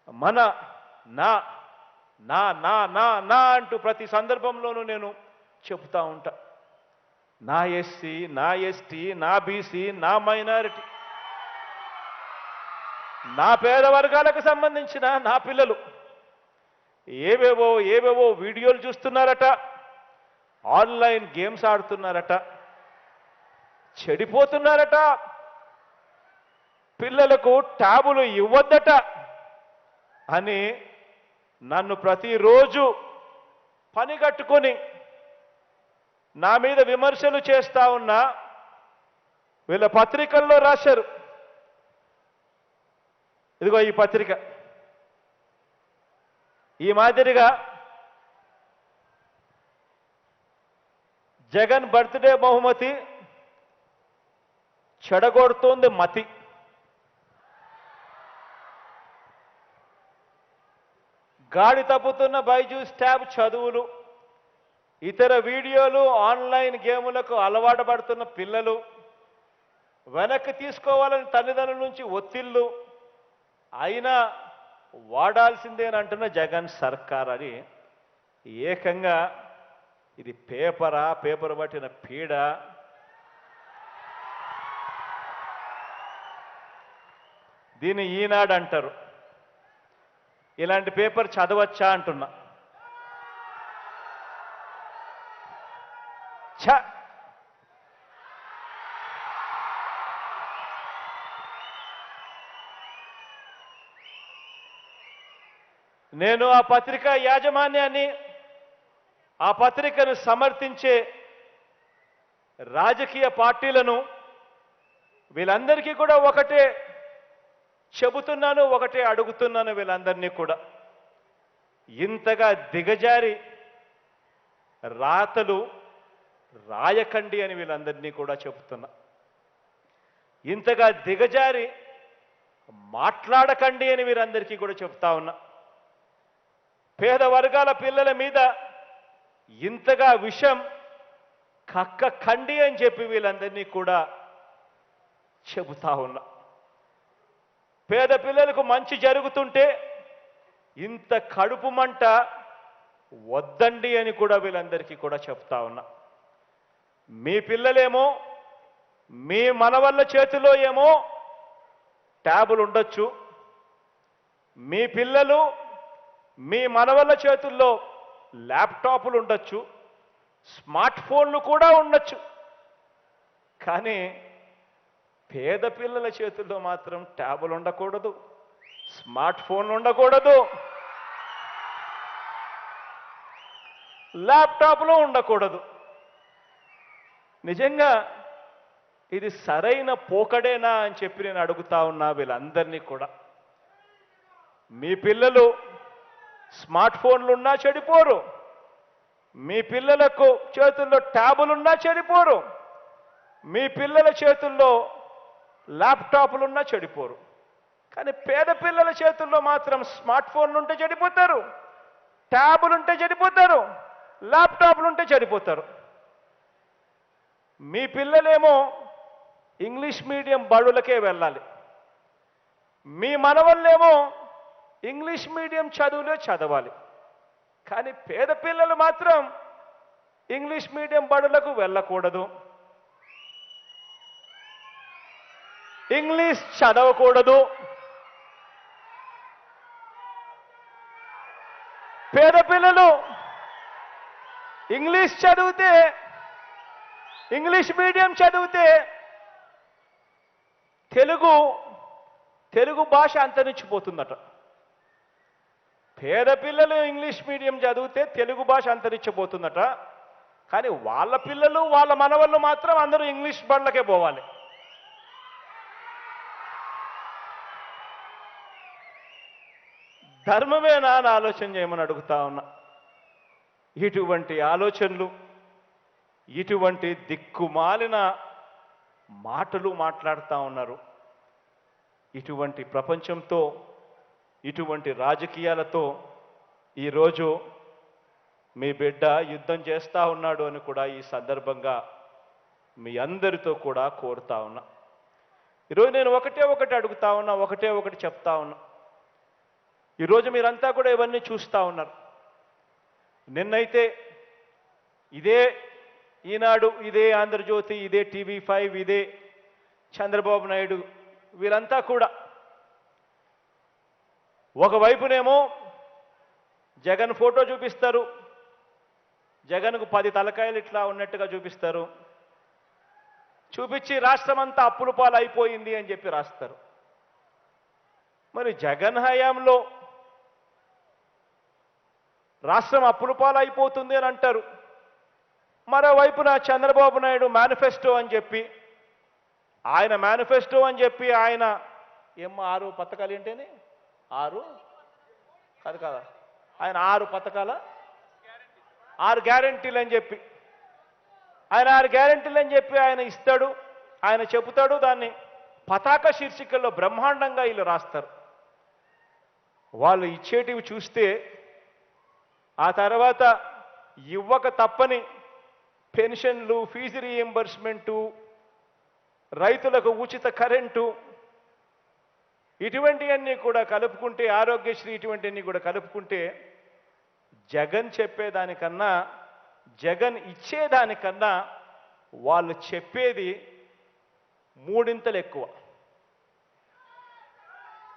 మన నా నా నా నా నా అంటూ ప్రతి సందర్భంలోనూ నేను చెబుతా ఉంటా. నా ఎస్సీ, నా ఎస్టీ, నా బీసీ, నా మైనారిటీ, నా పేద వర్గాలకు సంబంధించిన నా పిల్లలు ఏవేవో ఏవేవో వీడియోలు చూస్తున్నారట, ఆన్లైన్ గేమ్స్ ఆడుతున్నారట, చెడిపోతున్నారట, పిల్లలకు ట్యాబులు ఇవ్వద్దట అని నన్ను ప్రతిరోజు పని కట్టుకొని నా మీద విమర్శలు చేస్తా ఉన్నా వీళ్ళ పత్రికల్లో రాశారు. ఇదిగో ఈ పత్రిక. ఈ మాదిరిగా జగన్ బర్త్డే బహుమతి చెడగొడుతోంది మతి. గాడి తప్పుతున్న బైజూస్ ట్యాబ్ చదువులు, ఇతర వీడియోలు, ఆన్లైన్ గేములకు అలవాటు పడుతున్న పిల్లలు, వెనక్కి తీసుకోవాలని తల్లిదండ్రుల నుంచి ఒత్తిళ్లు, అయినా వాడాల్సిందేనంటున్న జగన్ సర్కార్ అని ఏకంగా ఇది పేపరా, పేపర్ పట్టిన పీడ. దీన్ని ఈనాడు అంటారు. ఇలాంటి పేపర్ చదవచ్చా అంటున్నా. ఛ, నేను ఆ పత్రిక యాజమాన్యాన్ని, ఆ పత్రికను సమర్థించే రాజకీయ పార్టీలను వీళ్ళందరికీ కూడా ఒకటే చెబుతున్నాను, ఒకటే అడుగుతున్నాను. వీళ్ళందరినీ కూడా ఇంతగా దిగజారి రాతలు రాయకండి అని వీళ్ళందరినీ కూడా చెబుతున్నా. ఇంతగా దిగజారి మాట్లాడకండి అని వీరందరికీ కూడా చెప్తా ఉన్నా. పేద వర్గాల పిల్లల మీద ఇంతగా విషం కక్కకండి అని చెప్పి వీళ్ళందరినీ కూడా చెబుతా ఉన్నా. పేద పిల్లలకు మంచి జరుగుతుంటే ఇంత కడుపు మంట వద్దండి అని కూడా వీళ్ళందరికీ కూడా చెప్తా ఉన్నా. మీ పిల్లలేమో, మీ మనవళ్ళ చేతిలో ఏమో ట్యాబులు ఉండొచ్చు, మీ పిల్లలు, మీ మనవళ్ళ చేతుల్లో ల్యాప్టాప్లు ఉండొచ్చు, స్మార్ట్ ఫోన్లు కూడా ఉండొచ్చు. కానీ పేద పిల్లల చేతుల్లో మాత్రం ట్యాబులు ఉండకూడదు, స్మార్ట్ ఫోన్లు ఉండకూడదు, ల్యాప్టాప్లు ఉండకూడదు. నిజంగా ఇది సరైన పోకడేనా అని చెప్పి నేను అడుగుతా ఉన్నా వీళ్ళందరినీ కూడా. మీ పిల్లలు స్మార్ట్ ఫోన్లున్నా చెడిపోరు, మీ పిల్లలకు చేతుల్లో ట్యాబులున్నా చెడిపోరు, మీ పిల్లల చేతుల్లో ల్యాప్టాప్లున్నా చెడిపోరు. కానీ పేద పిల్లల చేతుల్లో మాత్రం స్మార్ట్ ఫోన్లు ఉంటే చెడిపోతారు, ట్యాబులుంటే చెడిపోతారు, ల్యాప్టాప్లుంటే చెడిపోతారు. మీ పిల్లలేమో ఇంగ్లీష్ మీడియం బడులకే వెళ్ళాలి, మీ మనవళ్ళేమో ఇంగ్లీష్ మీడియం చదువులే చదవాలి. కానీ పేద పిల్లలు మాత్రం ఇంగ్లీష్ మీడియం బడులకు వెళ్ళకూడదు, ఇంగ్లీష్ చదవకూడదు. పేద పిల్లలు ఇంగ్లీష్ చదివితే, ఇంగ్లీష్ మీడియం చదివితే తెలుగు భాష అంతరించిపోతుందట. పేద పిల్లలు ఇంగ్లీష్ మీడియం చదివితే తెలుగు భాష అంతరించిపోతుందట. కానీ వాళ్ళ పిల్లలు, వాళ్ళ మనవళ్ళు మాత్రం అందరూ ఇంగ్లీష్ బళ్ళకే పోవాలి. ధర్మమేనా అని ఆలోచన చేయమని అడుగుతా ఉన్నా. ఇటువంటి ఆలోచనలు, ఇటువంటి దిక్కుమాలిన మాటలు మాట్లాడుతూ ఉన్నారు. ఇటువంటి ప్రపంచంతో, ఇటువంటి రాజకీయాలతో ఈరోజు మీ బిడ్డ యుద్ధం చేస్తూ ఉన్నాడు అని కూడా ఈ సందర్భంగా మీ అందరితో కూడా కోరుతా ఉన్నా. ఈరోజు నేను ఒకటే ఒకటి అడుగుతా ఉన్నా, ఒకటే ఒకటి చెప్తా ఉన్నా. ఈరోజు మీరంతా కూడా ఇవన్నీ చూస్తూ ఉన్నారు. నిన్నైతే ఇదే ఈనాడు, ఇదే ఆంధ్రజ్యోతి, ఇదే TV5, ఇదే చంద్రబాబు నాయుడు, వీరంతా కూడా ఒకవైపునేమో జగన్ ఫోటో చూపిస్తారు, జగన్కు 10 తలకాయలు ఇట్లా ఉన్నట్టుగా చూపిస్తారు, చూపించి రాష్ట్రం అంతా అప్పుల పాలు అయిపోయింది అని చెప్పి రాస్తారు. మరి జగన్ హయాంలో రాష్ట్రం అప్పుల పాలు అయిపోతుంది అని అంటారు. మరోవైపున చంద్రబాబు నాయుడు మేనిఫెస్టో అని చెప్పి, ఆయన మేనిఫెస్టో అని చెప్పి ఆయన 6 పథకాలు ఏంటని 6 కాదు కదా, ఆయన 6 పథకాల 6 గ్యారెంటీలు అని చెప్పి, ఆయన 6 గ్యారెంటీలు అని చెప్పి ఆయన ఇస్తాడు, ఆయన చెబుతాడు. దాన్ని పతాక శీర్షికల్లో బ్రహ్మాండంగా వీళ్ళు రాస్తారు. వాళ్ళు ఇచ్చేటివి చూస్తే ఆ తర్వాత ఇవ్వక తప్పని పెన్షన్లు, ఫీజు రీఎంబర్స్మెంటు, రైతులకు ఉచిత కరెంటు, ఇటువంటివన్నీ కూడా కలుపుకుంటే, ఆరోగ్యశ్రీ, ఇటువంటివన్నీ కూడా కలుపుకుంటే జగన్ చెప్పేదానికన్నా, జగన్ ఇచ్చేదానికన్నా వాళ్ళు చెప్పేది 3 ఎక్కువ.